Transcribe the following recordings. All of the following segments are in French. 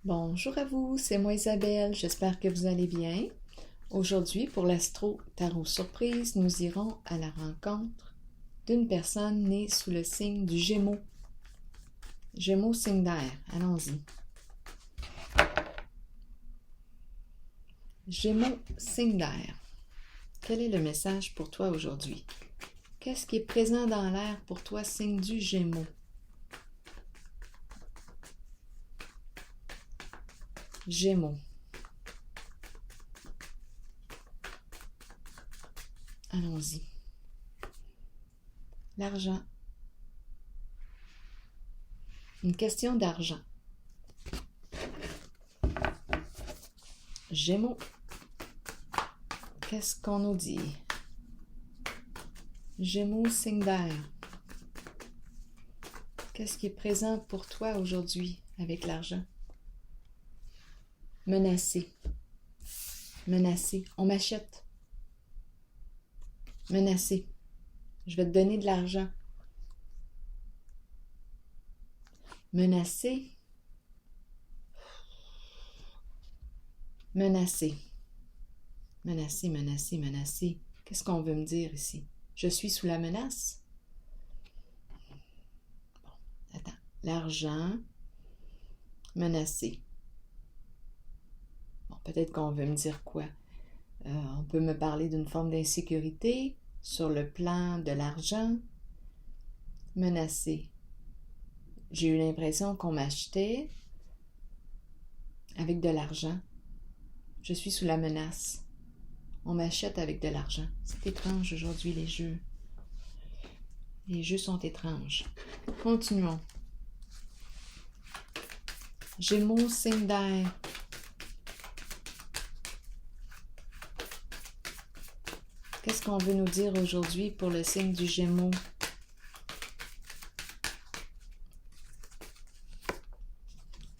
Bonjour à vous, c'est moi Isabelle, j'espère que vous allez bien. Aujourd'hui, pour l'Astro Tarot Surprise, nous irons à la rencontre d'une personne née sous le signe du Gémeaux. Gémeaux, signe d'air, allons-y. Gémeaux, signe d'air. Quel est le message pour toi aujourd'hui? Qu'est-ce qui est présent dans l'air pour toi, signe du Gémeaux? Gémeaux. Allons-y. L'argent. Une question d'argent. Gémeaux. Qu'est-ce qu'on nous dit? Gémeaux, signe d'air. Qu'est-ce qui est présent pour toi aujourd'hui avec l'argent? Menacé. Menacé. On m'achète. Menacé. Je vais te donner de l'argent. Menacé. Menacé. Menacé, menacé, menacé. Qu'est-ce qu'on veut me dire ici? Je suis sous la menace? Bon, attends. L'argent. Menacé. Bon, peut-être qu'on veut me dire quoi? On peut me parler d'une forme d'insécurité sur le plan de l'argent. Menacé. J'ai eu l'impression qu'on m'achetait avec de l'argent. Je suis sous la menace. On m'achète avec de l'argent. C'est étrange aujourd'hui, les jeux. Les jeux sont étranges. Continuons. Gémeaux, signe d'air. Qu'est-ce qu'on veut nous dire aujourd'hui pour le signe du Gémeaux?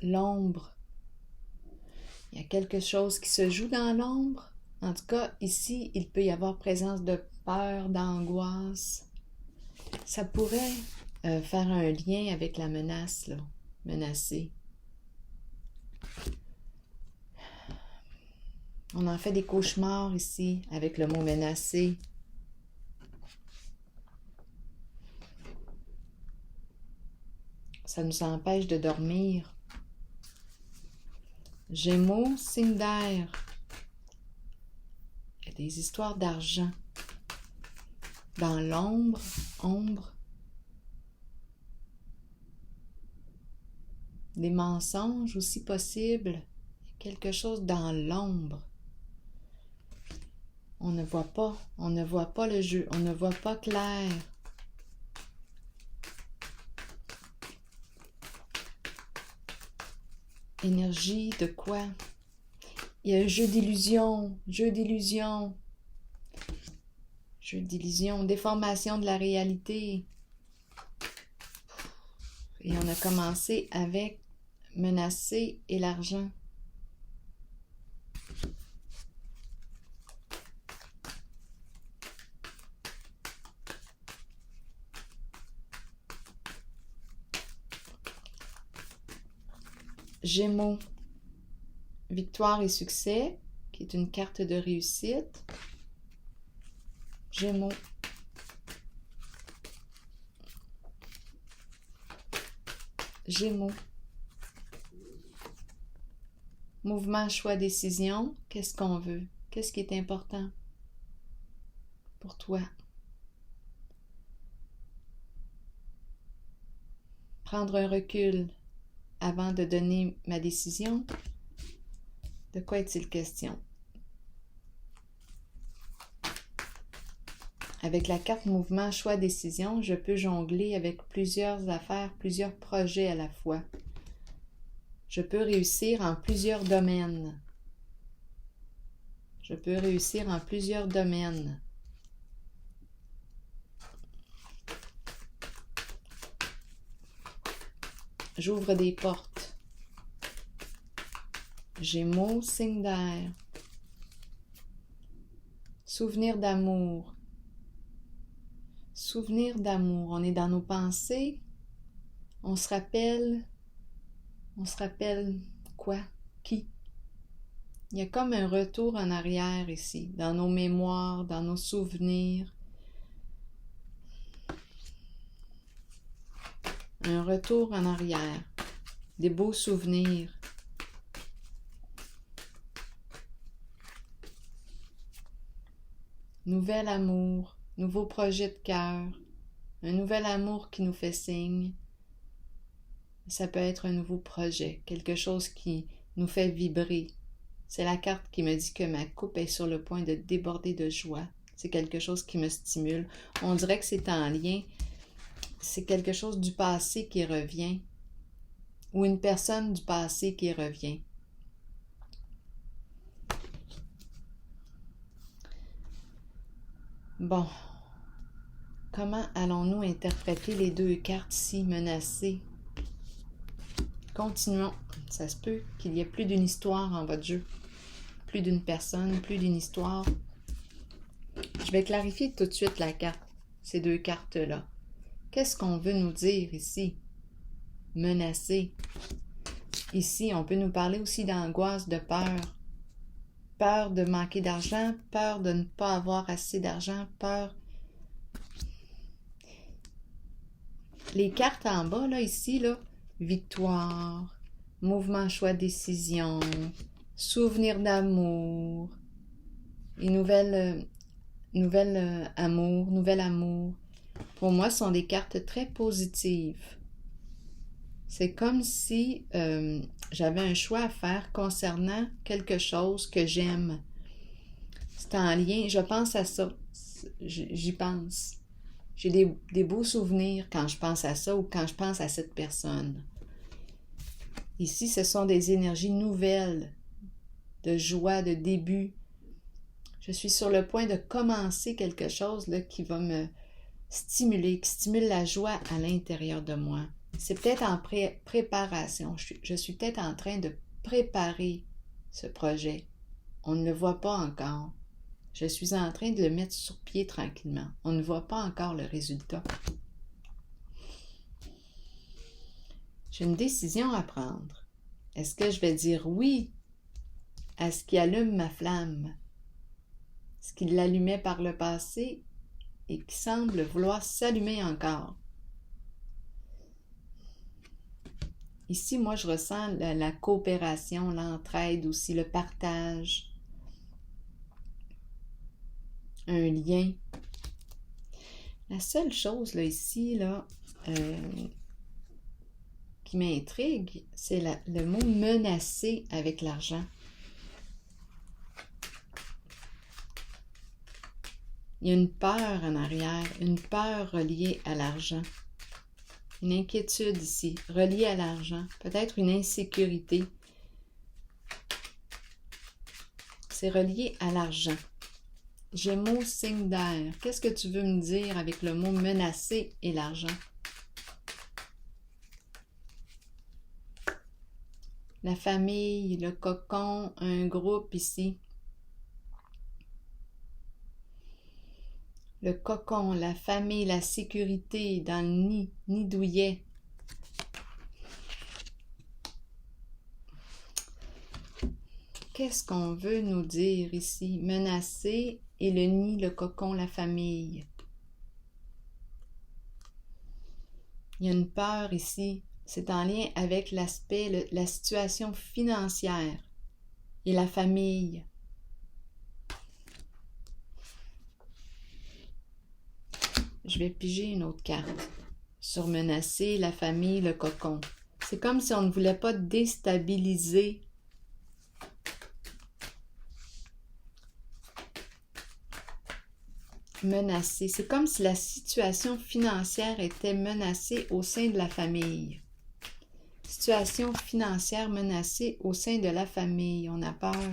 L'ombre. Il y a quelque chose qui se joue dans l'ombre. En tout cas, ici, il peut y avoir présence de peur, d'angoisse. Ça pourrait faire un lien avec la menace, là. Menacé. On en fait des cauchemars ici, avec le mot menacé. Ça nous empêche de dormir. Gémeaux, signe d'air. Il y a des histoires d'argent. Dans l'ombre, ombre. Des mensonges aussi possibles. Il y a quelque chose dans l'ombre. On ne voit pas le jeu, on ne voit pas clair. Énergie de quoi? Il y a un jeu d'illusion, déformation de la réalité. Et on a commencé avec menacer et l'argent. Gémeaux, victoire et succès, qui est une carte de réussite. Gémeaux. Gémeaux. Mouvement, choix, décision. Qu'est-ce qu'on veut? Qu'est-ce qui est important pour toi? Prendre un recul avant de donner ma décision. De quoi est-il question? Avec la carte mouvement, choix, décision, je peux jongler avec plusieurs affaires, plusieurs projets à la fois. Je peux réussir en plusieurs domaines. Je peux réussir en plusieurs domaines. J'ouvre des portes. Gémeaux, signe d'air. Souvenir d'amour. Souvenir d'amour. On est dans nos pensées. On se rappelle quoi? Qui? Il y a comme un retour en arrière ici, dans nos mémoires, dans nos souvenirs. Un retour en arrière, des beaux souvenirs. Nouvel amour, nouveau projet de cœur, un nouvel amour qui nous fait signe. Ça peut être un nouveau projet, quelque chose qui nous fait vibrer. C'est la carte qui me dit que ma coupe est sur le point de déborder de joie. C'est quelque chose qui me stimule. On dirait que c'est en lien. C'est quelque chose du passé qui revient. Ou une personne du passé qui revient. Bon. Comment allons-nous interpréter les deux cartes si menacées? Continuons. Ça se peut qu'il y ait plus d'une histoire en votre jeu. Plus d'une personne, plus d'une histoire. Je vais clarifier tout de suite la carte, ces deux cartes-là. Qu'est-ce qu'on veut nous dire ici? Menacé. Ici, on peut nous parler aussi d'angoisse, de peur. Peur de manquer d'argent, peur de ne pas avoir assez d'argent, peur... Les cartes en bas, là, ici, là, victoire, mouvement, choix, décision, souvenir d'amour, et nouvel amour. Pour moi, ce sont des cartes très positives. C'est comme si j'avais un choix à faire concernant quelque chose que j'aime. C'est en lien, je pense à ça, j'y pense. J'ai des beaux souvenirs quand je pense à ça ou quand je pense à cette personne. Ici, ce sont des énergies nouvelles, de joie, de début. Je suis sur le point de commencer quelque chose là, qui va me stimuler, qui stimule la joie à l'intérieur de moi. C'est peut-être en préparation. Je suis peut-être en train de préparer ce projet. On ne le voit pas encore. Je suis en train de le mettre sur pied tranquillement. On ne voit pas encore le résultat. J'ai une décision à prendre. Est-ce que je vais dire oui à ce qui allume ma flamme, ce qui l'allumait par le passé et qui semble vouloir s'allumer encore? Ici, moi, je ressens la coopération, l'entraide aussi, le partage, un lien. La seule chose, là, ici, là, qui m'intrigue, c'est le mot « menacer » avec l'argent. Il y a une peur en arrière, une peur reliée à l'argent. Une inquiétude ici, reliée à l'argent. Peut-être une insécurité. C'est relié à l'argent. Gémeaux, signe d'air. Qu'est-ce que tu veux me dire avec le mot « menacer » et l'argent? La famille, le cocon, un groupe ici. Le cocon, la famille, la sécurité dans le nid douillet. Qu'est-ce qu'on veut nous dire ici? Menacer et le nid, le cocon, la famille. Il y a une peur ici. C'est en lien avec l'aspect, la situation financière et la famille. Je vais piger une autre carte. Sur menacer, la famille, le cocon. C'est comme si on ne voulait pas déstabiliser menacée. C'est comme si la situation financière était menacée au sein de la famille. Situation financière menacée au sein de la famille. On a peur.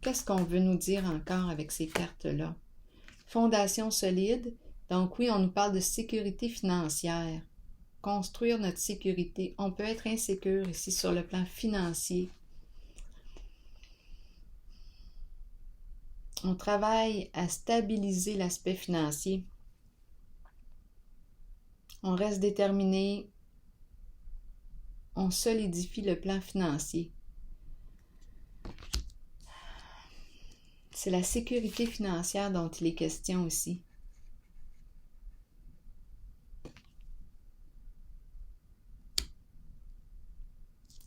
Qu'est-ce qu'on veut nous dire encore avec ces cartes-là? Fondation solide. Donc oui, on nous parle de sécurité financière. Construire notre sécurité. On peut être insécure ici sur le plan financier. On travaille à stabiliser l'aspect financier. On reste déterminé. On solidifie le plan financier. C'est la sécurité financière dont il est question ici.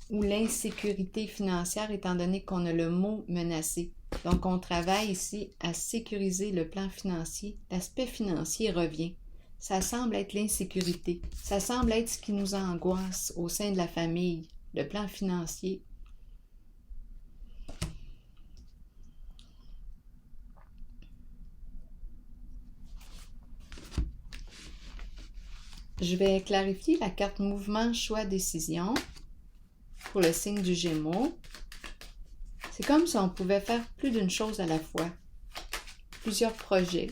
Ou l'insécurité financière, étant donné qu'on a le mot menacé. Donc, on travaille ici à sécuriser le plan financier. L'aspect financier revient. Ça semble être l'insécurité. Ça semble être ce qui nous angoisse au sein de la famille, le plan financier. Je vais clarifier la carte mouvement, choix, décision pour le signe du Gémeaux. C'est comme si on pouvait faire plus d'une chose à la fois. Plusieurs projets.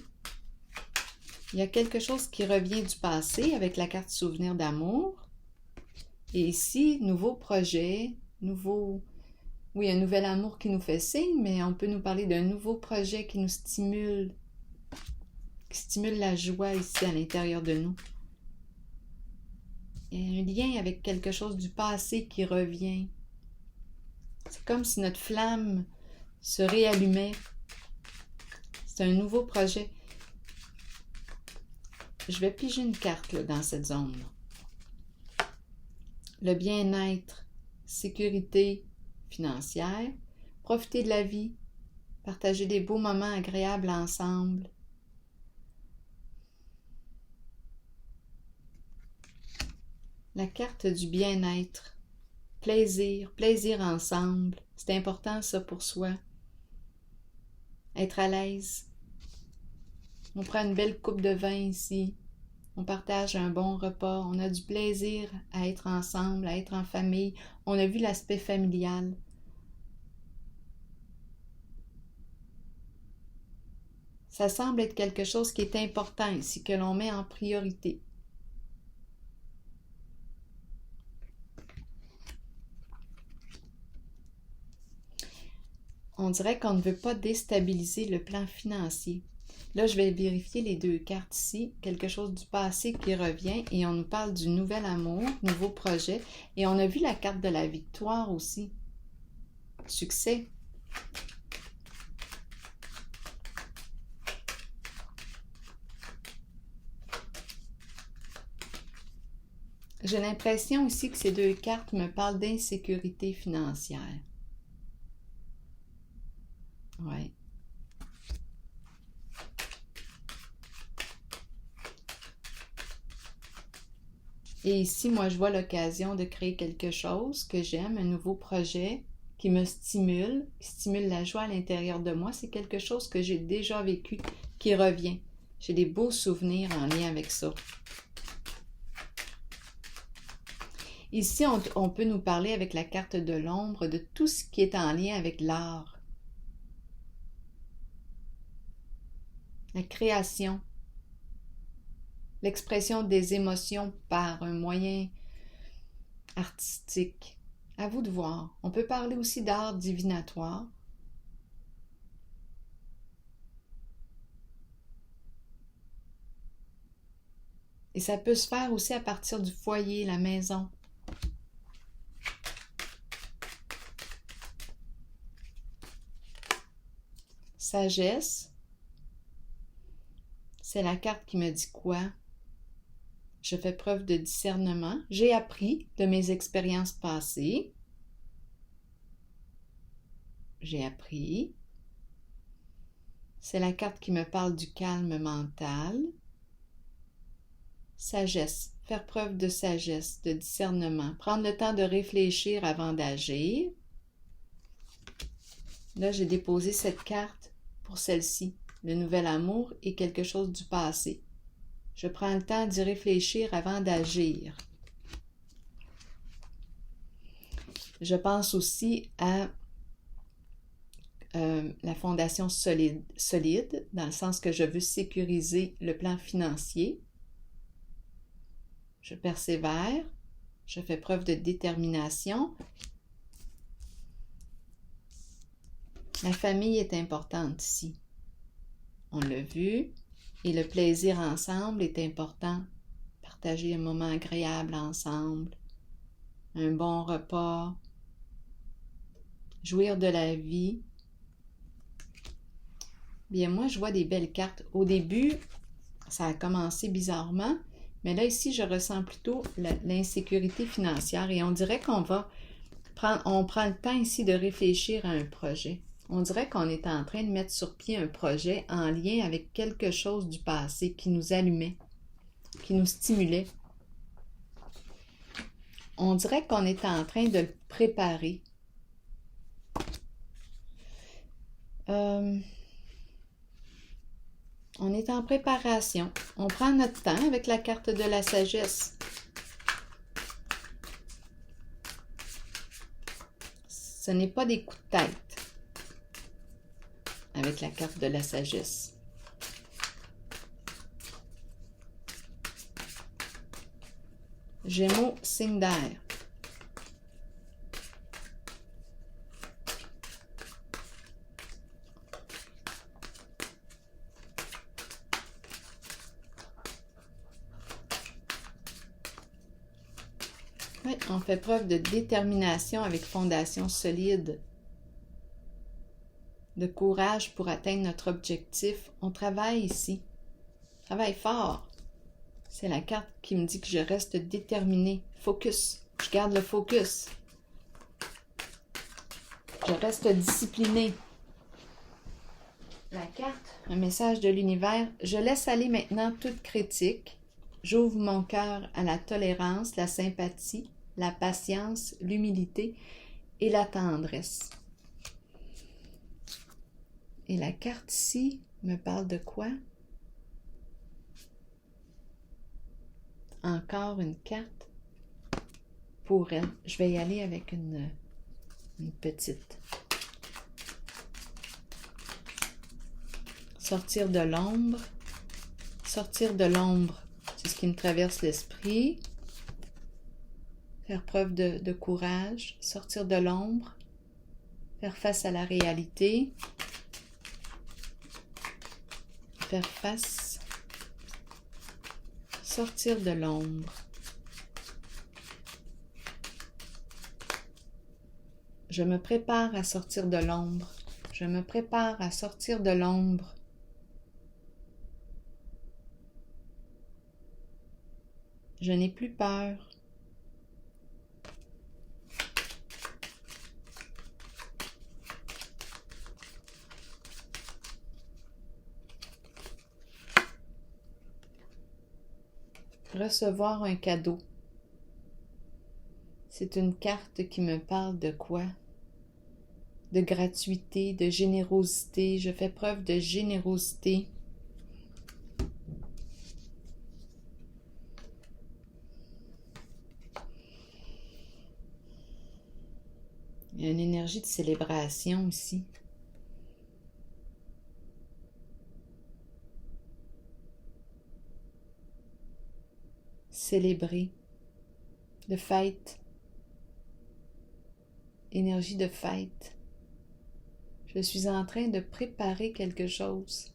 Il y a quelque chose qui revient du passé avec la carte souvenir d'amour. Et ici, nouveau projet, oui, un nouvel amour qui nous fait signe, mais on peut nous parler d'un nouveau projet qui nous stimule, qui stimule la joie ici à l'intérieur de nous. Il y a un lien avec quelque chose du passé qui revient. C'est comme si notre flamme se réallumait. C'est un nouveau projet. Je vais piger une carte là, dans cette zone. Le bien-être, sécurité financière, profiter de la vie, partager des beaux moments agréables ensemble. La carte du bien-être, plaisir ensemble. C'est important ça pour soi. Être à l'aise. On prend une belle coupe de vin ici. On partage un bon repas. On a du plaisir à être ensemble, à être en famille. On a vu l'aspect familial. Ça semble être quelque chose qui est important ici, que l'on met en priorité. On dirait qu'on ne veut pas déstabiliser le plan financier. Là, je vais vérifier les deux cartes ici. Quelque chose du passé qui revient et on nous parle du nouvel amour, nouveau projet. Et on a vu la carte de la victoire aussi. Succès. J'ai l'impression ici que ces deux cartes me parlent d'insécurité financière. Ouais. Et ici, moi, je vois l'occasion de créer quelque chose que j'aime, un nouveau projet qui me stimule, qui stimule la joie à l'intérieur de moi. C'est quelque chose que j'ai déjà vécu, qui revient. J'ai des beaux souvenirs en lien avec ça. Ici, on peut nous parler avec la carte de l'ombre de tout ce qui est en lien avec l'art. La création. L'expression des émotions par un moyen artistique. À vous de voir. On peut parler aussi d'art divinatoire. Et ça peut se faire aussi à partir du foyer, la maison. Sagesse. C'est la carte qui me dit quoi? Je fais preuve de discernement. J'ai appris de mes expériences passées. J'ai appris. C'est la carte qui me parle du calme mental. Sagesse. Faire preuve de sagesse, de discernement. Prendre le temps de réfléchir avant d'agir. Là, j'ai déposé cette carte pour celle-ci. Le nouvel amour est quelque chose du passé. Je prends le temps d'y réfléchir avant d'agir. Je pense aussi à la fondation solide, dans le sens que je veux sécuriser le plan financier. Je persévère, je fais preuve de détermination. La famille est importante ici. On l'a vu. Et le plaisir ensemble est important. partager un moment agréable ensemble, un bon repas, jouir de la vie. Bien, moi, je vois des belles cartes. Au début, ça a commencé bizarrement, mais là, ici, je ressens plutôt l'insécurité financière et on dirait qu'on prend le temps ici de réfléchir à un projet. On dirait qu'on est en train de mettre sur pied un projet en lien avec quelque chose du passé qui nous allumait, qui nous stimulait. On dirait qu'on est en train de le préparer. On est en préparation. On prend notre temps avec la carte de la sagesse. Ce n'est pas des coups de tête avec la carte de la sagesse. Gémeaux, signe d'air. Oui, on fait preuve de détermination avec fondation solide, de courage pour atteindre notre objectif. On travaille ici, on travaille fort. C'est la carte qui me dit que je reste déterminée. Focus, je garde le focus. Je reste disciplinée. La carte, un message de l'univers. Je laisse aller maintenant toute critique. J'ouvre mon cœur à la tolérance, la sympathie, la patience, l'humilité et la tendresse. Et la carte ici me parle de quoi? Encore une carte pour elle. Je vais y aller avec une petite. Sortir de l'ombre. Sortir de l'ombre, c'est ce qui me traverse l'esprit. Faire preuve de courage. Sortir de l'ombre. Faire face à la réalité. Faire face. Sortir de l'ombre. Je me prépare à sortir de l'ombre. Je me prépare à sortir de l'ombre. Je n'ai plus peur. Recevoir un cadeau. C'est une carte qui me parle de quoi? De gratuité, de générosité. Je fais preuve de générosité. Il y a une énergie de célébration ici. Célébrer, de fête, énergie de fête. Je suis en train de préparer quelque chose.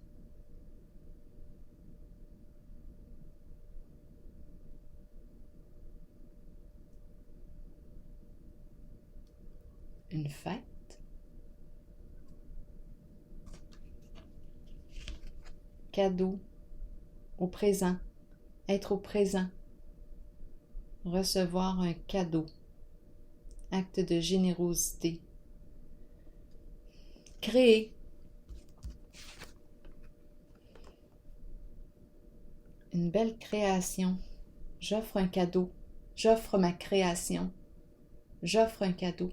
Une fête. Cadeau, au présent, être au présent. Recevoir un cadeau, acte de générosité. Créer. Une belle création. J'offre un cadeau. J'offre ma création. J'offre un cadeau.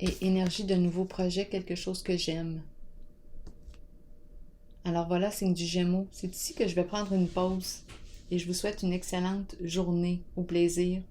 Et énergie de nouveau projet, quelque chose que j'aime. Alors voilà, signe du Gémeaux. C'est ici que je vais prendre une pause et je vous souhaite une excellente journée. Au plaisir.